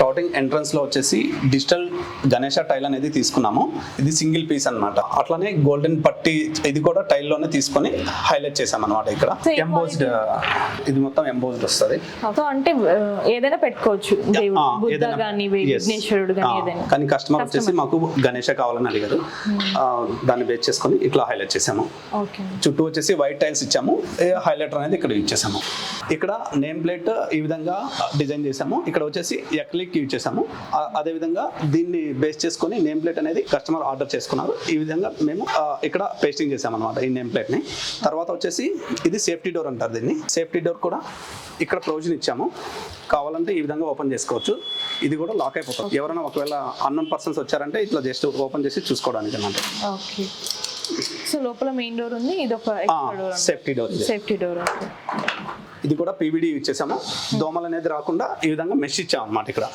Starting entrance లో వచ్చేసి digital Ganesha tile అనేది తీసుకున్నాము. ఇది సింగిల్ పీస్ అన్నమాట. అట్లానే గోల్డెన్ పట్టి ఇది కూడా టైల్ లోనే తీసుకొని హైలైట్ చేసాం అన్నమాట. ఇక్కడ ఎంబోస్డ్, ఇది మొత్తం ఎంబోస్డ్ వస్తుంది. సో అంటే ఏదైనా పెట్టుకోవచ్చు, బుద్ధ గాని విఘ్నేశ్వరుడు గాని ఏదైనా. కానీ కస్టమర్ వచ్చేసి మాకు గణేష కావాలని అడిగారు, దాన్ని బేస్ చేసుకొని ఇట్లా హైలైట్ చేసాము. చుట్టూ వచ్చేసి వైట్ టైల్స్ ఇచ్చాము, హైలైటర్ అనేది ఇక్కడ యూజ్ చేసాము. ఇక్కడ నేమ్ ప్లేట్ ఈ విధంగా డిజైన్ చేసాము. ఇక్కడ వచ్చేసి ఎక్లిక్ యూజ్ చేసాము. అదే విధంగా దీన్ని బేస్ చేసుకొని నేమ్ ప్లేట్ అనేది కస్టమర్ ఆర్డర్ చేసుకున్నారు. ఈ విధంగా మేము ఇక్కడ పేస్టింగ్ చేసాం అనమాట ఈ నేమ్ ప్లేట్ ని. తర్వాత వచ్చేసి ఇది సేఫ్టీ డోర్ అంటారు దీన్ని. సేఫ్టీ డోర్ కూడా ఇక్కడ ప్రొవిజన్ ఇచ్చాము, కావాలంటే ఈ విధంగా ఓపెన్ చేసుకోవచ్చు. ఇది కూడా లాక్ అయిపోతుంది. ఎవరైనా ఒకవేళ అన్నోన్ పర్సన్స్ వచ్చారంటే ఇట్లా జస్ట్ ఓపెన్ చేసి చూసుకోవడానికి అన్నమాట. ఓకే. సో లోపల మెయిన్ డోర్ ఉంది, ఇది ఒక సేఫ్టీ డోర్. Safety door. ఇది కూడా పీవీడీ యూజ్ చేసాము. దోమలు అనేది రాకుండా ఈ విధంగా మెష్ ఇచ్చాం అన్నమాట ఇక్కడ.